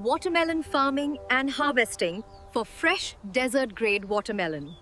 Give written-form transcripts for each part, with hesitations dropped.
watermelon farming and harvesting for fresh desert-grade watermelon.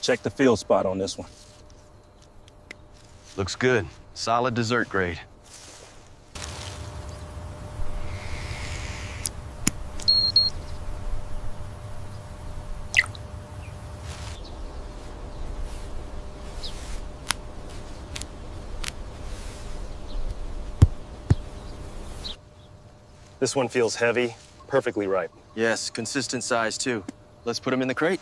Check the field spot on this one. Looks good. Solid dessert grade. This one feels heavy, perfectly ripe. Yes, consistent size too. Let's put them in the crate.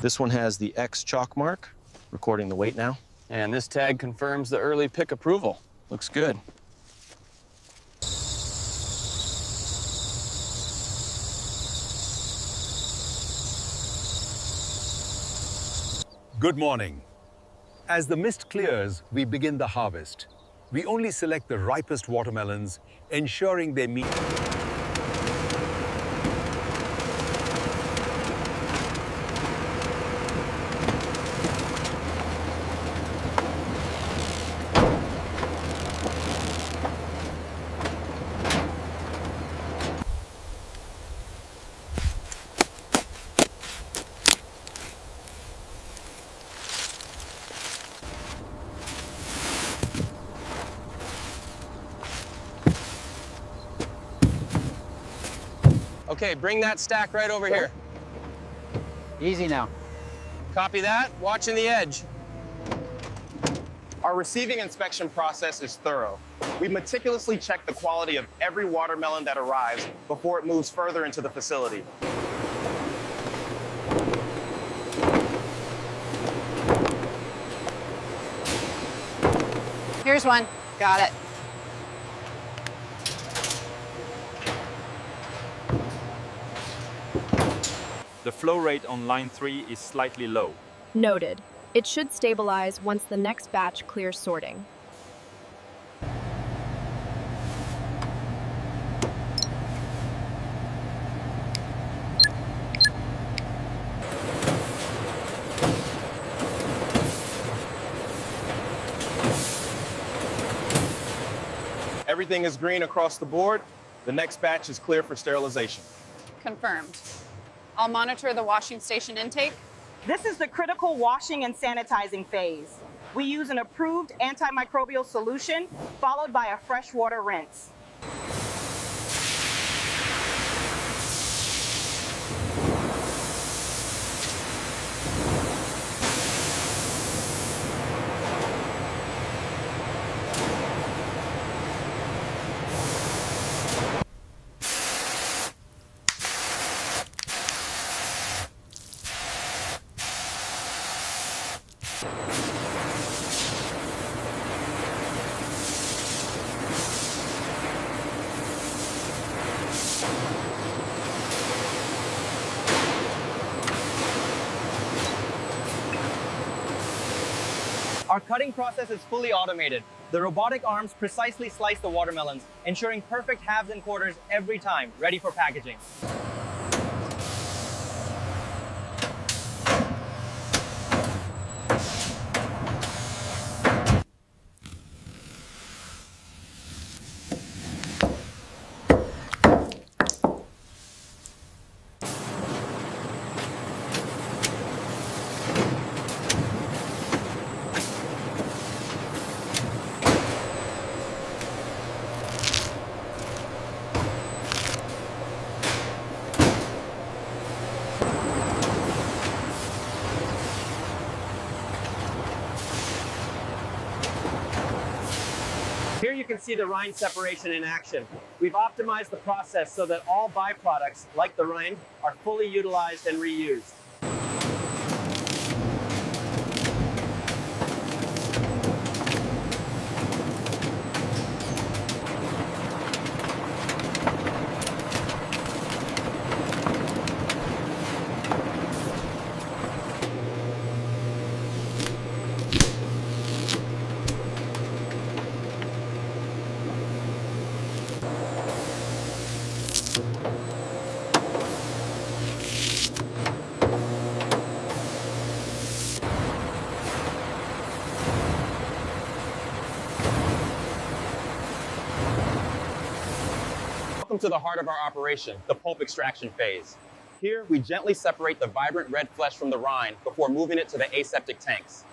This one has the X chalk mark, recording the weight now. And this tag confirms the early pick approval. Looks good. Good morning. As the mist clears, we begin the harvest. We only select the ripest watermelons, ensuring they meet. Okay, bring that stack right over here. Easy now. Copy that, watching the edge. Our receiving inspection process is thorough. We meticulously check the quality of every watermelon that arrives before it moves further into the facility. Here's one. Got it. The flow rate on line 3 is slightly low. Noted. It should stabilize once the next batch clears sorting. Everything is green across the board. The next batch is clear for sterilization. Confirmed. I'll monitor the washing station intake. This is the critical washing and sanitizing phase. We use an approved antimicrobial solution followed by a freshwater rinse. Our cutting process is fully automated. The robotic arms precisely slice the watermelons, ensuring perfect halves and quarters every time, ready for packaging. can see the rind separation in action. We've optimized the process so that all byproducts, like the rind, are fully utilized and reused. Welcome to the heart of our operation, the pulp extraction phase. Here, we gently separate the vibrant red flesh from the rind before moving it to the aseptic tanks.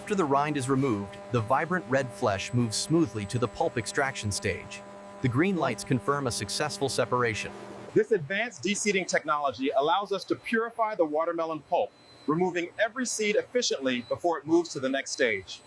After the rind is removed, the vibrant red flesh moves smoothly to the pulp extraction stage. The green lights confirm a successful separation. This advanced de-seeding technology allows us to purify the watermelon pulp, removing every seed efficiently before it moves to the next stage.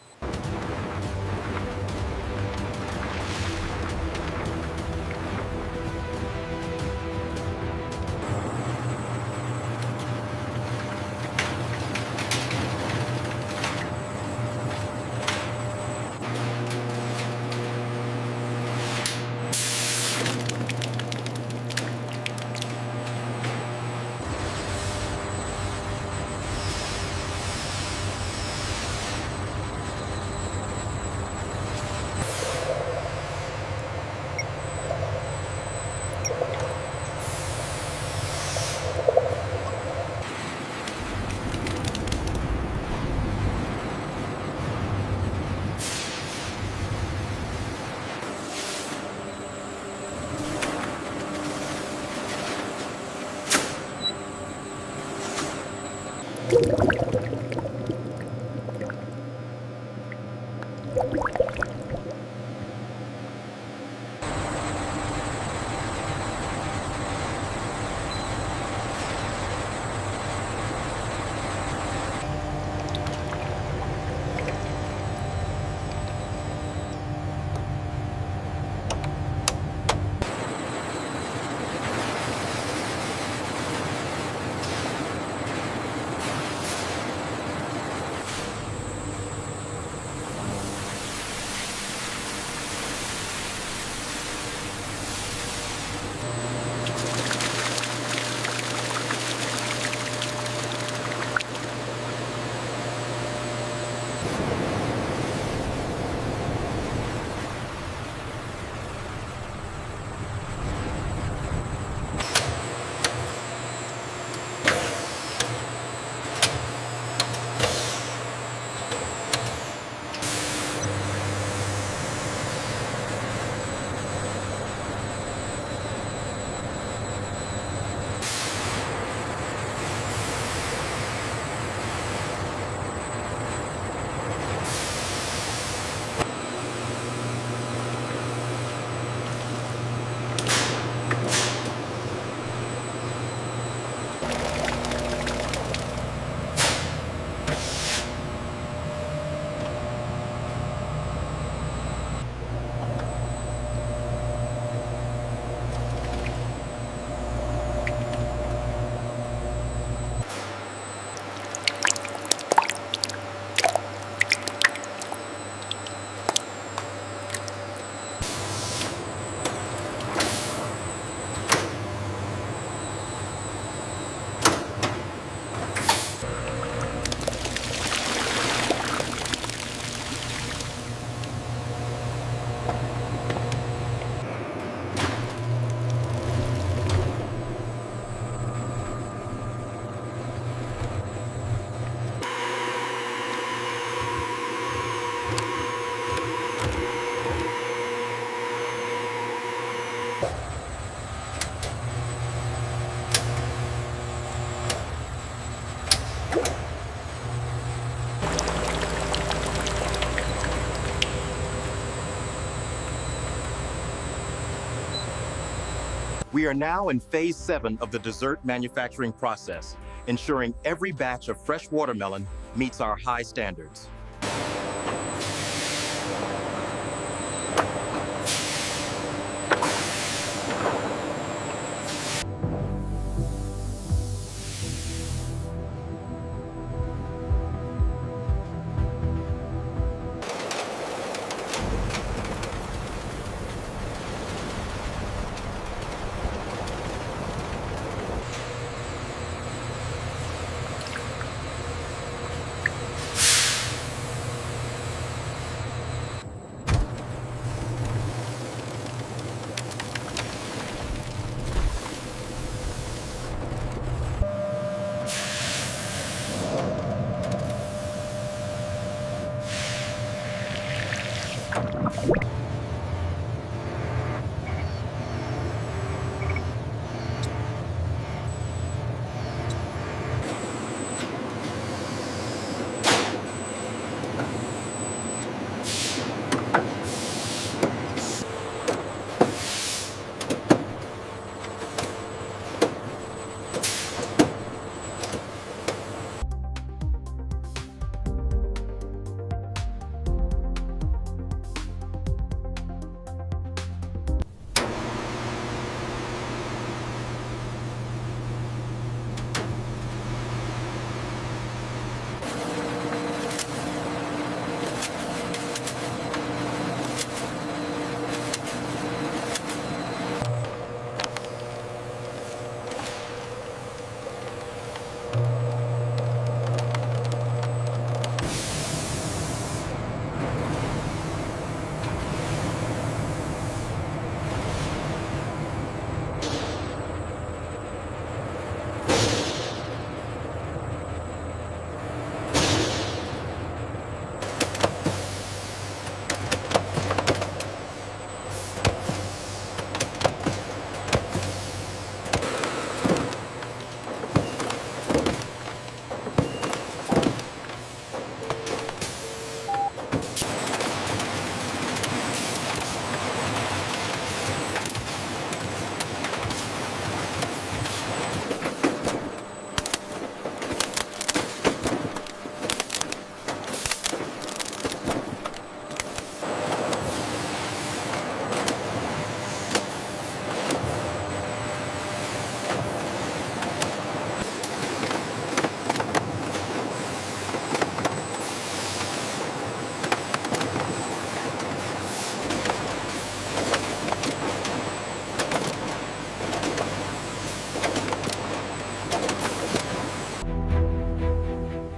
We are now in phase 7 of the dessert manufacturing process, ensuring every batch of fresh watermelon meets our high standards.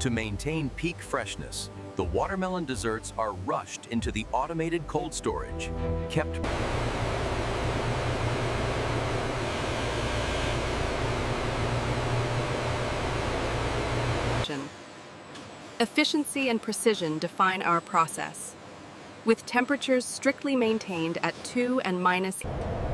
To maintain peak freshness, the watermelon desserts are rushed into the automated cold storage, kept Efficiency and precision define our process, with temperatures strictly maintained at 2 and -.